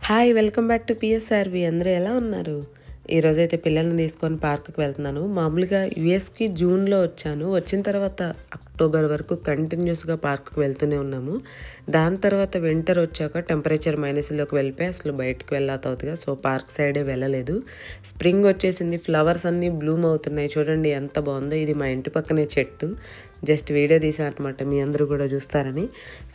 Hi welcome back to PSRV. అందరూ ఎలా ఉన్నారు? ఈరోజైతే పిల్లల్ని తీసుకొని పార్కుకి వెళ్తున్నాను. మామూలుగా యూఎస్కి జూన్లో వచ్చాను. వచ్చిన తర్వాత అక్టోబర్ వరకు కంటిన్యూస్గా పార్కుకి వెళ్తూనే ఉన్నాము. దాని తర్వాత వింటర్ వచ్చాక టెంపరేచర్ మైనస్లోకి వెళ్ళిపోయి అసలు బయటకు వెళ్ళాతవుతుగా. సో పార్క్ సైడే వెళ్ళలేదు. స్ప్రింగ్ వచ్చేసింది, ఫ్లవర్స్ అన్నీ బ్లూమ్ అవుతున్నాయి. చూడండి ఎంత బాగుందో. ఇది మా ఇంటి పక్కనే చెట్టు. జస్ట్ వీడియో తీసారనమాట, మీ అందరూ కూడా చూస్తారని.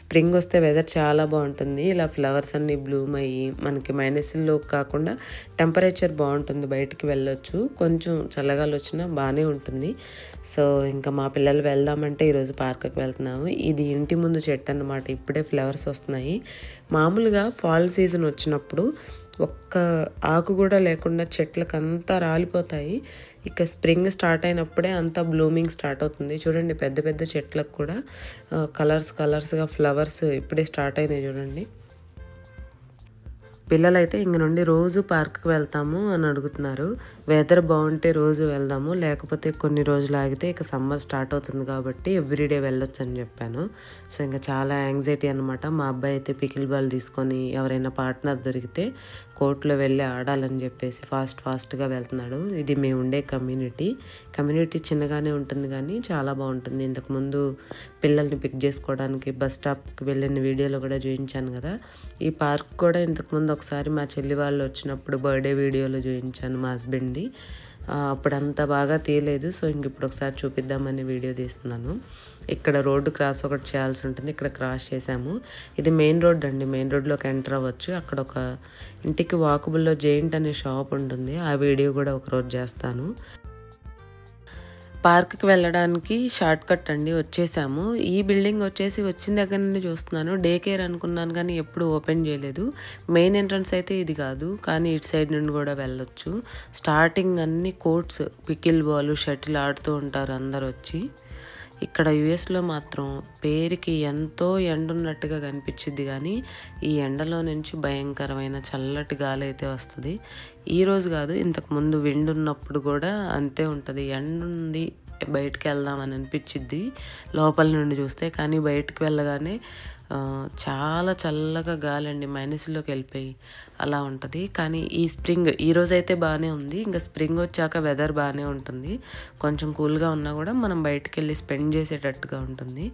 స్ప్రింగ్ వస్తే వెదర్ చాలా బాగుంటుంది. ఇలా ఫ్లవర్స్ అన్నీ బ్లూమ్ అయ్యి మనకి మైనస్లో కాకుండా టెంపరేచర్ బాగుంటుంది, బయటికి వెళ్ళొచ్చు. కొంచెం చల్లగాలి వచ్చినా బాగానే ఉంటుంది. సో ఇంకా మా పిల్లలు వెళ్దామంటే ఈరోజు పార్క్కి వెళ్తున్నాము. ఇది ఇంటి ముందు చెట్టు అన్నమాట. ఇప్పుడే ఫ్లవర్స్ వస్తున్నాయి. మామూలుగా ఫాల్ సీజన్ వచ్చినప్పుడు ఒక్క ఆకు కూడా లేకుండా చెట్లకు అంతా రాలిపోతాయి. ఇక స్ప్రింగ్ స్టార్ట్ అయినప్పుడే అంతా బ్లూమింగ్ స్టార్ట్ అవుతుంది. చూడండి పెద్ద పెద్ద చెట్లకు కూడా కలర్స్గా ఫ్లవర్స్ ఇప్పుడే స్టార్ట్ అయినాయి చూడండి. పిల్లలైతే ఇంక నుండి రోజు పార్క్కి వెళ్తాము అని అడుగుతున్నారు. వెదర్ బాగుంటే రోజు వెళ్దాము, లేకపోతే కొన్ని రోజులు ఆగితే ఇక సమ్మర్ స్టార్ట్ అవుతుంది కాబట్టి ఎవ్రీడే వెళ్ళొచ్చు అని చెప్పాను. సో ఇంకా చాలా యాంగ్జైటీ అనమాట. మా అబ్బాయి అయితే పికిల్ బాల్ తీసుకొని ఎవరైనా పార్ట్నర్ దొరికితే కోర్టులో వెళ్ళి ఆడాలని చెప్పేసి ఫాస్ట్గా వెళ్తున్నాడు. ఇది మేము ఉండే కమ్యూనిటీ చిన్నగానే ఉంటుంది కానీ చాలా బాగుంటుంది. ఇంతకుముందు పిల్లల్ని పిక్ చేసుకోవడానికి బస్ స్టాప్కి వెళ్ళిన వీడియోలో కూడా చూపించాను కదా. ఈ పార్క్ కూడా ఇంతకుముందు ఒకసారి మా చెల్లి వాళ్ళు వచ్చినప్పుడు బర్త్డే వీడియోలో చూపించాను మా హస్బెండ్ది. అప్పుడంతా బాగా తీయలేదు. సో ఇంక ఇప్పుడు ఒకసారి చూపిద్దామని వీడియో తీస్తున్నాను. ఇక్కడ రోడ్డు క్రాస్ ఒకటి చేయాల్సి ఉంటుంది. ఇక్కడ క్రాస్ చేసాము. ఇది మెయిన్ రోడ్ అండి. మెయిన్ రోడ్లోకి ఎంటర్ అవ్వచ్చు. అక్కడ ఒక ఇంటికి వాకబుల్లో జెయింట్ అనే షాప్ ఉంటుంది. ఆ వీడియో కూడా ఒకరోజు చేస్తాను. పార్క్కి వెళ్ళడానికి షార్ట్ కట్ అండి, వచ్చేసాము. ఈ బిల్డింగ్ వచ్చేసి వచ్చిన దగ్గర నుండి చూస్తున్నాను. డే కేర్ అనుకున్నాను కానీ ఎప్పుడు ఓపెన్ చేయలేదు. మెయిన్ ఎంట్రన్స్ అయితే ఇది కాదు, కానీ ఇటు సైడ్ నుండి కూడా వెళ్ళొచ్చు. స్టార్టింగ్ అన్ని కోర్ట్స్, పికిల్ బాల్, షటిల్ ఆడుతూ ఉంటారు అందరు వచ్చి. ఇక్కడ యుఎస్లో మాత్రం పేరుకి ఎంతో ఎండ ఉన్నట్టుగా కనిపించింది కానీ ఈ ఎండలో నుంచి భయంకరమైన చల్లటి గాలి అయితే వస్తుంది. ఈరోజు కాదు, ఇంతకుముందు విండ్ ఉన్నప్పుడు కూడా అంతే ఉంటుంది. ఎండ ఉంది, బయటికి వెళ్దామని అనిపించిద్ది లోపల నుండి చూస్తే. కానీ బయటికి వెళ్ళగానే చాలా చల్లగా గాలండి, మైనస్లోకి వెళ్ళిపోయి అలా ఉంటుంది. కానీ ఈ స్ప్రింగ్ ఈరోజు అయితే బాగానే ఉంది. ఇంకా స్ప్రింగ్ వచ్చాక వెదర్ బాగానే ఉంటుంది. కొంచెం కూల్గా ఉన్నా కూడా మనం బయటికి వెళ్ళి స్పెండ్ చేసేటట్టుగా ఉంటుంది.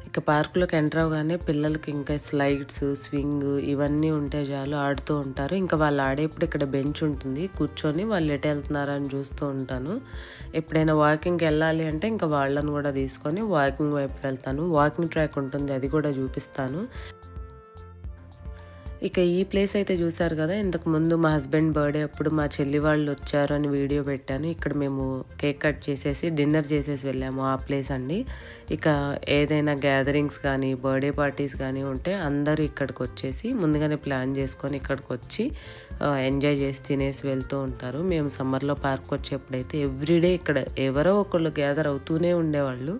ఇక పార్కులోకి ఎంటర్ అవగానే పిల్లలకి ఇంకా స్లైడ్స్, స్వింగ్ ఇవన్నీ ఉంటే చాలు ఆడుతూ ఉంటారు. ఇంకా వాళ్ళు ఆడేప్పుడు ఇక్కడ బెంచ్ ఉంటుంది, కూర్చొని వాళ్ళు ఎటు వెళ్తున్నారని చూస్తూ ఉంటాను. ఎప్పుడైనా వాకింగ్కి వెళ్ళాలి అంటే ఇంకా వాళ్ళని కూడా తీసుకొని వాకింగ్ వైపు వెళ్తాను. వాకింగ్ ట్రాక్ ఉంటుంది, అది కూడా చూపిస్తాను. ఇక ఈ ప్లేస్ అయితే చూసారు కదా, ఇంతకు ముందు మా హస్బెండ్ బర్త్డే అప్పుడు మా చెల్లి వాళ్ళు వచ్చారు అని వీడియో పెట్టాను. ఇక్కడ మేము కేక్ కట్ చేసేసి డిన్నర్ చేసేసి వెళ్ళాము. ఆ ప్లేస్ అండి. ఇక ఏదైనా గ్యాదరింగ్స్ కానీ బర్త్డే పార్టీస్ కానీ ఉంటే అందరూ ఇక్కడికి వచ్చేసి ముందుగానే ప్లాన్ చేసుకొని ఇక్కడికి వచ్చి ఎంజాయ్ చేసి తినేసి వెళ్తూ ఉంటారు. మేము సమ్మర్లో పార్క్ వచ్చేప్పుడైతే ఎవ్రీడే ఇక్కడ ఎవరో ఒకళ్ళు గ్యాదర్ అవుతూనే ఉండేవాళ్ళు.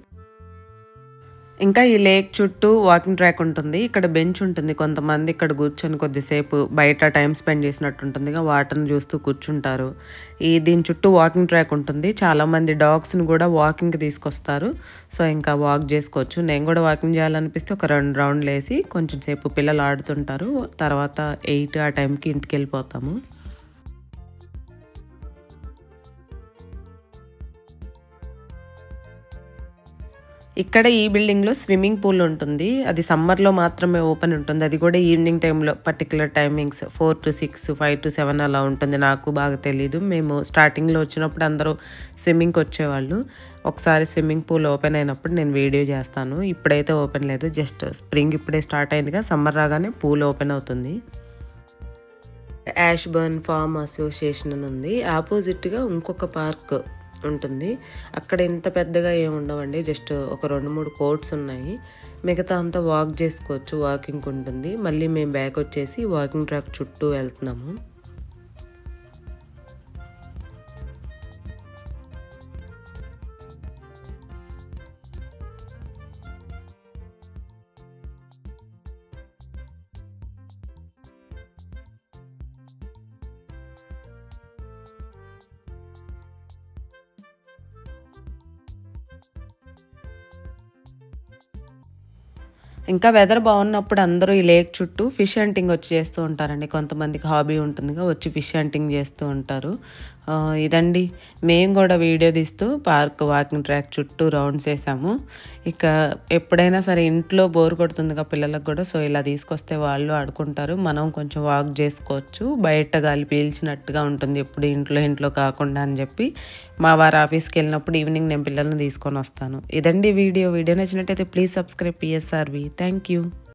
ఇంకా ఈ లేక్ చుట్టూ వాకింగ్ ట్రాక్ ఉంటుంది. ఇక్కడ బెంచ్ ఉంటుంది. కొంతమంది ఇక్కడ కూర్చొని కొద్దిసేపు బయట టైం స్పెండ్ చేసినట్టు ఉంటుంది, వాటర్ని చూస్తూ కూర్చుంటారు. దీని చుట్టూ వాకింగ్ ట్రాక్ ఉంటుంది. చాలామంది డాగ్స్ని కూడా వాకింగ్కి తీసుకొస్తారు. సో ఇంకా వాక్ చేసుకోవచ్చు. నేను కూడా వాకింగ్ చేయాలనిపిస్తే ఒక 2 రౌండ్లు వేసి కొంచెం సేపు పిల్లలు ఆడుతుంటారు. తర్వాత 8 ఆ టైంకి ఇంటికి వెళ్ళిపోతాము. ఇక్కడ ఈ బిల్డింగ్లో స్విమ్మింగ్ పూల్ ఉంటుంది. అది సమ్మర్లో మాత్రమే ఓపెన్ ఉంటుంది. అది కూడా ఈవినింగ్ టైంలో, పర్టికులర్ టైమింగ్స్ 4 to 6, 5 to 7 అలా ఉంటుంది. నాకు బాగా తెలీదు. మేము స్టార్టింగ్లో వచ్చినప్పుడు అందరూ స్విమ్మింగ్కి వచ్చేవాళ్ళు. ఒకసారి స్విమ్మింగ్ పూల్ ఓపెన్ అయినప్పుడు నేను వీడియో చేస్తాను. ఇప్పుడైతే ఓపెన్ లేదు, జస్ట్ స్ప్రింగ్ ఇప్పుడే స్టార్ట్ అయిందిగా. సమ్మర్ రాగానే పూల్ ఓపెన్ అవుతుంది. యాష్బర్న్ ఫార్మ్ అసోసియేషన్ అని ఉంది. ఆపోజిట్గా ఇంకొక పార్క్ ఉంటుంది. అక్కడ ఇంత పెద్దగా ఏమి ఉండవండి, జస్ట్ ఒక 2-3 కోర్ట్స్ ఉన్నాయి. మిగతా అంతా వాక్ చేసుకోవచ్చు, వాకింగ్ ఉంటుంది. మళ్ళీ మేము బ్యాక్ వచ్చేసి వాకింగ్ ట్రాక్ చుట్టూ వెళ్తున్నాము. ఇంకా వెదర్ బాగున్నప్పుడు అందరూ ఈ లేక్ చుట్టూ ఫిష్ హంటింగ్ వచ్చి చేస్తూ ఉంటారండి. కొంతమందికి హాబీ ఉంటుందిగా వచ్చి ఫిష్ హంటింగ్ చేస్తూ ఉంటారు. ఇదండి మేము కూడా వీడియో తీస్తూ పార్క్ వాకింగ్ ట్రాక్ చుట్టూ రౌండ్స్ వేసాము. ఇక ఎప్పుడైనా సరే ఇంట్లో బోర్ కొడుతుందిగా పిల్లలకు కూడా, సో ఇలా తీసుకొస్తే వాళ్ళు ఆడుకుంటారు, మనం కొంచెం వాక్ చేసుకోవచ్చు, బయట గాలి పీల్చినట్టుగా ఉంటుంది ఎప్పుడు ఇంట్లో కాకుండా అని చెప్పి మా వారు ఆఫీస్కి వెళ్ళినప్పుడు ఈవినింగ్ నేను పిల్లల్ని తీసుకొని వస్తాను. ఇదండి వీడియో నచ్చినట్టయితే please subscribe PSRV. Thank you.